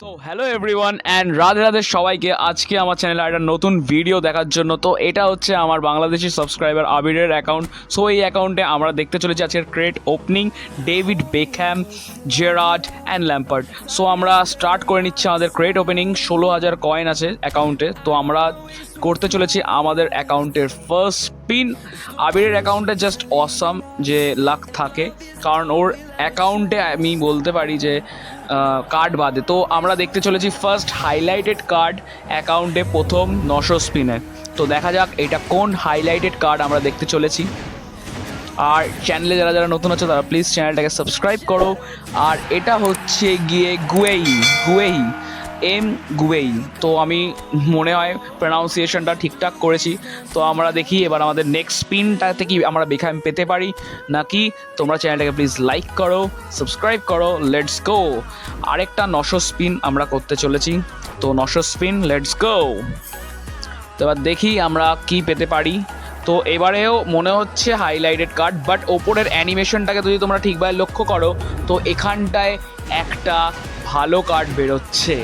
So hello everyone and Radhe Radhe সবাইকে আজকে আমার চ্যানেলে একটা নতুন ভিডিও দেখার জন্য। তো এটা হচ্ছে আমার বাংলাদেশি সাবস্ক্রাইবার আবিরের অ্যাকাউন্ট। সো এই অ্যাকাউন্টে আমরা দেখতে চলেছি আজকের crate opening David Beckham, Gerrard and Lampard. So আমরা স্টার্ট করে নিচ্ছি আমাদের ক্রেট ওপেনিং। 16,000 কয়েন আছে অ্যাকাউন্টে। তো আমরা করতে চলেছি আমাদের অ্যাকাউন্টের ফার্স্ট স্পিন। আবিরের অ্যাকাউন্টে জাস্ট অসাম যে লাক থাকে, কারণ ওর অ্যাকাউন্টে আমি বলতে পারি যে কার্ড বাদে। তো আমরা দেখতে চলেছি ফার্স্ট হাইলাইটেড কার্ড অ্যাকাউন্টে প্রথম 900 স্পিনে। তো দেখা যাক এটা কোন হাইলাইটেড কার্ড আমরা দেখতে চলেছি। আর চ্যানেলে যারা যারা নতুন আছে তারা প্লিজ চ্যানেলটাকে সাবস্ক্রাইব করো। আর এটা হচ্ছে গিয়ে গুয়েই এম গুয়েই। তো আমি মনে হয় প্রনাউন্সিয়েশনটা ঠিকঠাক করেছি। তো আমরা দেখি এবার আমাদের নেক্সট স্পিনটাতে কি আমরা বেকহ্যাম পেতে পারি নাকি। তোমরা চ্যানেলটাকে প্লিজ লাইক করো, সাবস্ক্রাইব করো। লেটস গো, আরেকটা 900 স্পিন আমরা করতে চলেছি। তো 900 স্পিন, লেটস গো। তো এবার দেখি আমরা কি পেতে পারি। তো এবারেও মনে হচ্ছে হাইলাইটেড কার্ড, বাট ওপরের অ্যানিমেশনটাকে যদি তোমরা ঠিকভাবে লক্ষ্য করো তো এখানটায় একটা ভালো কার্ড বেরোচ্ছে।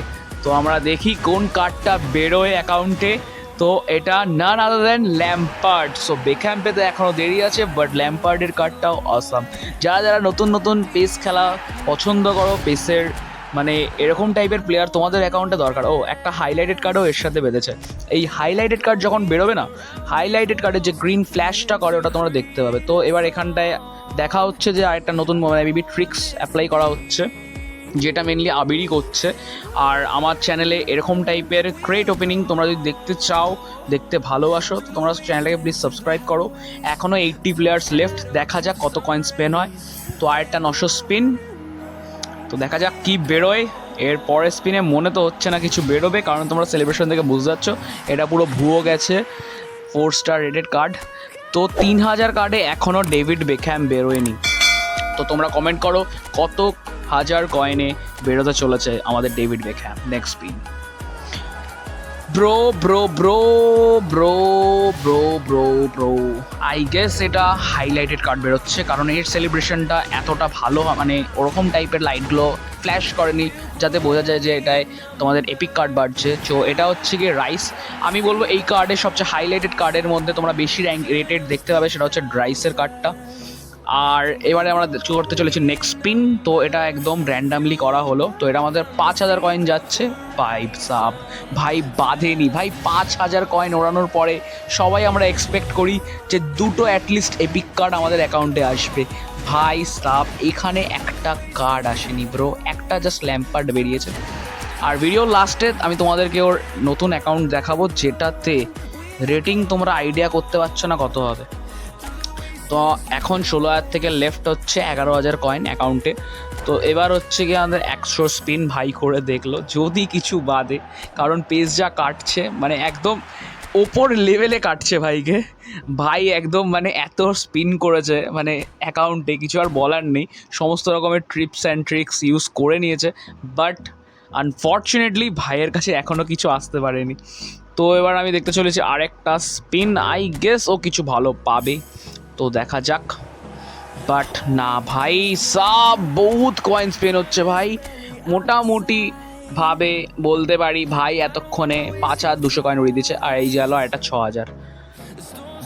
তো আমরা দেখি কোন কার্ডটা বেরোয় অ্যাকাউন্টে। তো এটা none other than Lampard. So Beckham পেতে এখনও দেরি আছে, বাট ল্যাম্পার্ডের কার্ডটাও অসাম। যারা যারা নতুন নতুন পেস খেলা পছন্দ করো, পেসের মানে এরকম টাইপের প্লেয়ার তোমাদের অ্যাকাউন্টে দরকার। ও একটা হাইলাইটেড কার্ডও এর সাথে বেঁধেছে। এই হাইলাইটেড কার্ড যখন বেরোবে না, হাইলাইটেড কার্ডের যে গ্রিন ফ্ল্যাশটা করে ওটা তোমরা দেখতে পাবে। তো এবার এখানটায় দেখা হচ্ছে যে আরেকটা নতুন মেবি ট্রিক্স অ্যাপ্লাই করা হচ্ছে, যেটা মেনলি আবিরই করছে। আর আমার চ্যানেলে এরকম টাইপের ক্রেট ওপেনিং তোমরা যদি দেখতে চাও, দেখতে ভালোবাসো, তো তোমরা চ্যানেলটাকে প্লিজ সাবস্ক্রাইব করো। এখনও 80 প্লেয়ার্স লেফট, দেখা যাক কত কয়েন স্পেন হয়। তো আরেকটা 900 স্পিন। তো দেখা যাক কি বেরোয়। এর পরের স্পিনে মনে তো হচ্ছে না কিছু বেরোবে, কারণ তোমরা সেলিব্রেশন থেকে বুঝতে পারছো এটা পুরো ভুয়ো গেছে। 4 স্টার রেটেড কার্ড। তো 3000 কার্ডে এখনও ডেভিড বেকহ্যাম বেরোয়নি। তো তোমরা কমেন্ট করো কত হাজার কয়েনে বেরোতে চলেছে আমাদের David Beckham next spin. Bro bro bro bro bro bro bro I guess এটা হাইলাইটেড কার্ড বেরোচ্ছে, কারণ এর সেলিব্রেশনটা এতটা ভালো, মানে ওরকম টাইপের লাইটগুলো ফ্ল্যাশ করেনি যাতে বোঝা যায় যে এটায় তোমাদের এপিক কার্ড বাড়ছে। তো এটা হচ্ছে গিয়ে রাইস। আমি বলবো এই কার্ডের সবচেয়ে হাইলাইটেড কার্ডের মধ্যে তোমরা বেশি র্যাঙ্ক রেটেড দেখতে পাবে, সেটা হচ্ছে ড্রাইসের কার্ডটা। আর এবারে আমরা করতে চলেছি নেক্সট স্পিন। তো এটা একদম র্যান্ডামলি করা হলো। তো এটা আমাদের 5000 কয়েন যাচ্ছে। ভাই বাঁধেনি ভাই। 5000 কয়েন ওড়ানোর পরে সবাই আমরা এক্সপেক্ট করি যে দুটো অ্যাটলিস্ট এপিক কার্ড আমাদের অ্যাকাউন্টে আসবে। ভাই সাব এখানে একটা কার্ড আসেনি ব্রো, একটা জাস্ট ল্যাম্পার্ড বেরিয়েছে। আর ভিডিও লাস্টে আমি তোমাদেরকে ওর নতুন অ্যাকাউন্ট দেখাবো, যেটাতে রেটিং তোমরা আইডিয়া করতে পারছো না কত হবে। তো এখন 16,000 থেকে লেফট হচ্ছে 11,000 কয়েন অ্যাকাউন্টে। তো এবার হচ্ছে কি আমাদের 100 স্পিন ভাই করে দেখলো যদি কিছু বাদে, কারণ পেজ যা কাটছে মানে একদম ওপর লেভেলে কাটছে ভাইকে। ভাই একদম মানে এত স্পিন করেছে মানে অ্যাকাউন্টে কিছু আর বলার নেই। সমস্ত রকমের ট্রিপস অ্যান্ড ট্রিক্স ইউজ করে নিয়েছে, বাট আনফর্চুনেটলি ভাইয়ের কাছে এখনও কিছু আসতে পারেনি। তো এবার আমি দেখতে চলেছি আরেকটা স্পিন। আই গেস ও কিছু ভালো পাবে, তো দেখা যাক। বাট না ভাই সব বহুত কয়েন স্পেন হচ্ছে ভাই। মোটামুটি ভাবে বলতে পারি ভাই এতক্ষণে 5200 কয়েন উড়িয়ে দিচ্ছে। আর এই যে আলো এটা 6000।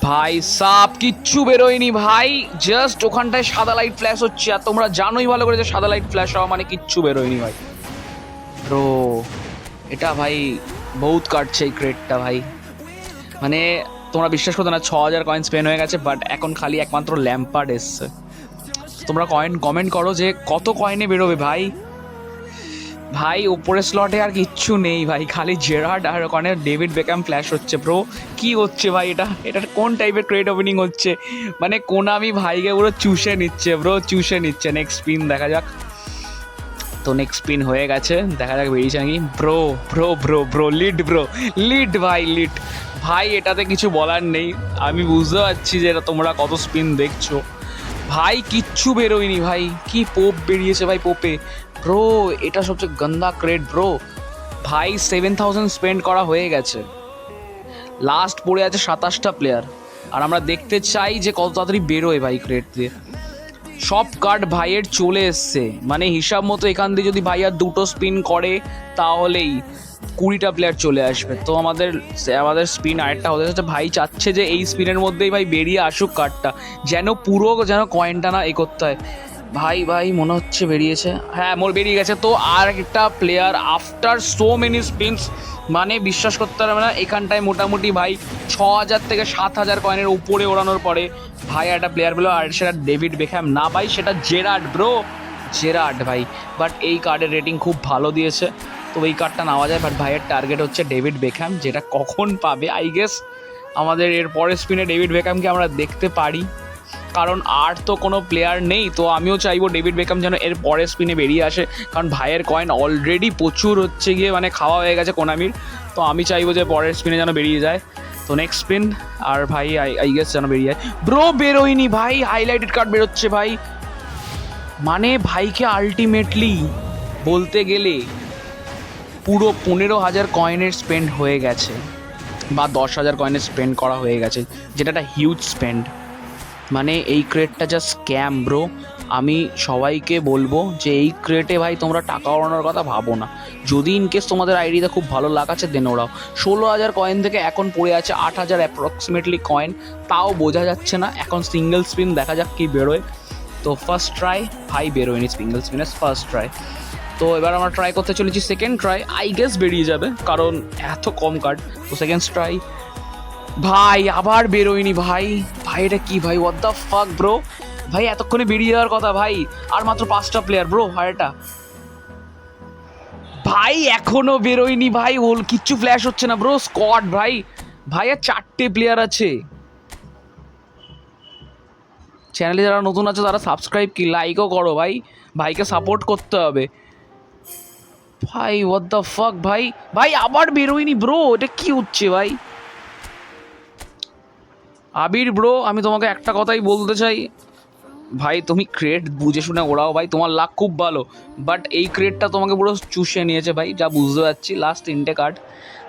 ভাই সাপ কিচ্ছু বেরোয়নি ভাই, জাস্ট ওখানটায় সাদা লাইট ফ্ল্যাশ হচ্ছে। আর তোমরা জানোই ভালো করে যে সাদা লাইট ফ্ল্যাশ হওয়া মানে কিচ্ছু বেরোয়নি ভাই। ব্রো এটা ভাই বহুত কাটছে এই ক্রেটটা ভাই। মানে তোমরা বিশ্বাস করতে না, 6000 কয়েন স্পেন হয়ে গেছে, বাট এখন খালি একমাত্র ল্যাম্পার্ড এসছে। তোমরা কমেন্ট করো যে কত কয়েনে বেরোবে ভাই। ভাই উপরের স্লটে আর কিচ্ছু নেই ভাই, খালি জেরার্ড আর ওখানে ডেভিড বেকহ্যাম ফ্ল্যাশ হচ্ছে। ব্রো কি হচ্ছে ভাই, এটা কোন টাইপের ক্রেট ওপেনিং হচ্ছে? মানে কোনামি ভাইকে পুরো চুষে নিচ্ছে ব্রো, চুষে নিচ্ছে। নেক্সট স্পিন দেখা যাক। তো নেক্সট স্পিন হয়ে গেছে, দেখা যাক বেরিয়েছে নাকি। Bro bro bro bro lead ভাই লিড ভাই। এটাতে কিছু বলার নেই, আমি বুঝতে পারছি যে এটা তোমরা কত স্পিন দেখছো। ভাই কিচ্ছু বেরোয়নি ভাই, কি পোপ বেরিয়েছে ভাই পোপে। ব্রো এটা সবচেয়ে গন্দা ক্রেট ব্রো ভাই। 7000 স্পেন্ড করা হয়ে গেছে, লাস্ট পড়ে আছে 27টা প্লেয়ার। আর আমরা দেখতে চাই যে কত তাড়াতাড়ি বেরোয় ভাই ক্রেট দিয়ে। সব কার্ড ভাইয়ের চলে এসছে, মানে হিসাব মতো এখান দিয়ে যদি ভাই আর দুটো স্পিন করে তাহলেই 20টা প্লেয়ার চলে আসবে। তো আমাদের স্পিন আরেকটা হতে যাচ্ছে, ভাই চাচ্ছে যে এই স্পিনের মধ্যেই ভাই বেরিয়ে আসুক কার্ডটা, যেন কয়েনটা না এ করতে হয়। ভাই মনে হচ্ছে বেরিয়েছে, হ্যাঁ মোর বেরিয়ে গেছে। তো আর একটা player after so many spins, মানে বিশ্বাস করতে পারবে না, এখানটায় মোটামুটি ভাই 6,000 থেকে 7,000 কয়েনের উপরে ওড়ানোর পরে ভাই একটা প্লেয়ার পেলো, আর সেটা ডেভিড বেকহ্যাম না ভাই, সেটা জেরার্ড ব্রো, জেরার্ড ভাই। বাট এই কার্ডের রেটিং খুব ভালো দিয়েছে, তো এই কার্ডটা নেওয়া যায়। বাট ভাইয়ের টার্গেট হচ্ছে ডেভিড বেকহ্যাম, যেটা কখন পাবে আই গেস আমাদের এর পরের স্পিনে ডেভিড বেকহ্যামকে আমরা দেখতে পারি, কারণ আর তো কোনো প্লেয়ার নেই। তো আমিও চাইবো ডেভিড বেকহ্যাম যেন এর পরের স্পিনে বেরিয়ে আসে, কারণ ভাইয়ের কয়েন অলরেডি প্রচুর হচ্ছে গিয়ে মানে খাওয়া হয়ে গেছে কোনামির। তো আমি চাইবো যে পরের স্পিনে যেন বেরিয়ে যায়। তো নেক্সট স্পিন আর ভাই আই গেস যেন বেরিয়ে যায়। ব্রো বেরোয়নি ভাই, হাইলাইটেড কার্ড বেরোচ্ছে ভাই, মানে ভাইকে আলটিমেটলি বলতে গেলে পুরো 15,000 কয়েনের স্পেন্ড হয়ে গেছে, বা 10,000 কয়েনের স্পেন্ড করা হয়ে গেছে, যেটা একটা হিউজ স্পেন্ড। মানে এই ক্রেটটা জাস্ট স্ক্যাম ব্রো। আমি সবাইকে বলবো যে এই ক্রেটে ভাই তোমরা টাকা ওড়ানোর কথা ভাবো না। যদি ইনকেস তোমাদের আইডিটা খুব ভালো লাগাচ্ছে দেন ওরাও। 16,000 কয়েন থেকে এখন পড়ে আছে 8,000 অ্যাপ্রক্সিমেটলি কয়েন, তাও বোঝা যাচ্ছে না। এখন সিঙ্গেল স্পিন দেখা যাক কি বেরোয়। তো ফার্স্ট ট্রাই ভাই বেরোয়নি, সিঙ্গেল স্পিনের ফার্স্ট ট্রাই। তো এবার আমরা ট্রাই করতে চলেছি সেকেন্ড ট্রাই, আই গেস বেরিয়ে যাবে কারণ এত কম কার্ড। তো সেকেন্ড ট্রাই ভাই আবার বেরোয়নি ভাই, এটা কি ভাই, হোয়াট দ্য ফাক ব্রো, ভাই এতক্ষণে বেরিয়ে যাওয়ার কথা ভাই, আর মাত্র 5টা প্লেয়ার ব্রো, এটা ভাই এখনো বেরোয়নি ভাই, ওল কিচ্ছু ফ্ল্যাশ হচ্ছে না ব্রো, স্কোয়াড ভাই আর 4টে প্লেয়ার আছে। চ্যানেলে যারা নতুন আছে তারা সাবস্ক্রাইব কি লাইকও করো ভাই, ভাইকে সাপোর্ট করতে হবে ভাই। হোয়াট দ্য ফাক ভাই আবার বেরোয়নি ব্রো, এটা কি হচ্ছে ভাই। আবির ব্রো আমি তোমাকে একটা কথাই বলতে চাই ভাই, তুমি ক্রেট বুঝে শুনে ওড়াও ভাই, তোমার লাক খুব ভালো, বাট এই ক্রেটটা তোমাকে পুরো চুষে নিয়েছে ভাই, যা বুঝতে পারছি। লাস্ট 3টে কার্ড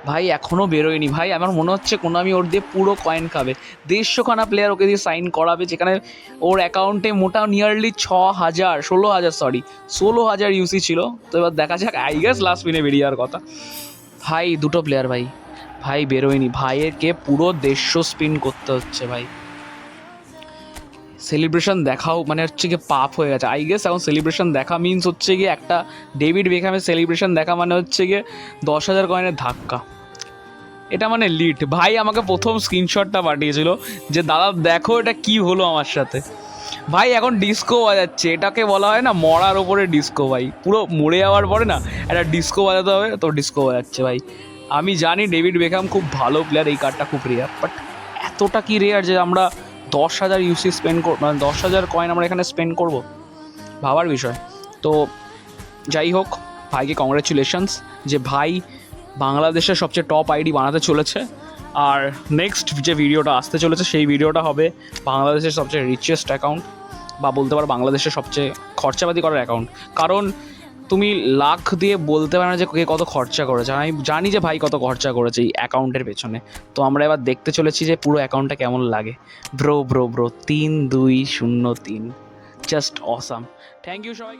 ভাই এখনও বেরোয়নি ভাই, আমার মনে হচ্ছে কোনো আমি ওর দিয়ে পুরো কয়েন খাবে। 150খানা প্লেয়ার ওকে দিয়ে সাইন করাবে, যেখানে ওর অ্যাকাউন্টে মোটা নিয়ারলি 16,000 ইউসি ছিল। তো এবার দেখা যাক, আই গেস লাস্ট স্পিনে বেরিয়ে যাওয়ার কথা। ভাই 2টো প্লেয়ার ভাই বেরোয়নি, ভাইয়েরকে পুরো 150 স্পিন করতে হচ্ছে ভাই। সেলিব্রেশন দেখাও মানে হচ্ছে গিয়ে পাপ হয়ে গেছে আই গেস। এখন সেলিব্রেশন দেখা মিনস হচ্ছে গিয়ে একটা ডেভিড বেকহ্যামের সেলিব্রেশন দেখা মানে হচ্ছে গিয়ে 10,000 কয়েনের ধাক্কা, এটা মানে লিট। ভাই আমাকে প্রথম স্ক্রিনশটটা পাঠিয়েছিল যে দাদা দেখো এটা কি হলো আমার সাথে। ভাই এখন ডিস্কো বাজাচ্ছে, এটাকে বলা হয় না মরার ওপরে ডিস্কো ভাই, পুরো মরে যাওয়ার পরে না একটা ডিস্কো বাজাতে হবে, তো ডিস্কো বাজাচ্ছে ভাই। আমি জানি ডেভিড বেকহ্যাম খুব ভালো প্লেয়ার, এই কার্ডটা খুব রেয়ার, বাট এতটা কি রেয়ার যে আমরা 10,000 ইউসি স্পেন্ড মানে 10,000 কয়েন আমরা এখানে স্পেন্ড করব, ভাবার বিষয়। তো যাই হোক, ভাইকে কংগ্রাচুলেশনস যে ভাই বাংলাদেশের সবচেয়ে টপ আইডি বানাতে চলেছে। আর নেক্সট যে ভিডিওটা আসতে চলেছে সেই ভিডিওটা হবে বাংলাদেশের সবচেয়ে রিচেস্ট অ্যাকাউন্ট, বা বলতে পারো বাংলাদেশের সবচেয়ে খরচাবাদি করার অ্যাকাউন্ট। কারণ তুমি লাখ দিয়ে বলতে পারো না যে কে কত খরচা করেছে, আমি জানি যে ভাই কত খরচা করেছে এই অ্যাকাউন্টের পেছনে। তো আমরা এবার দেখতে চলেছি যে পুরো অ্যাকাউন্টটা কেমন লাগে। Bro 3203 just awesome. Thank you সবাই।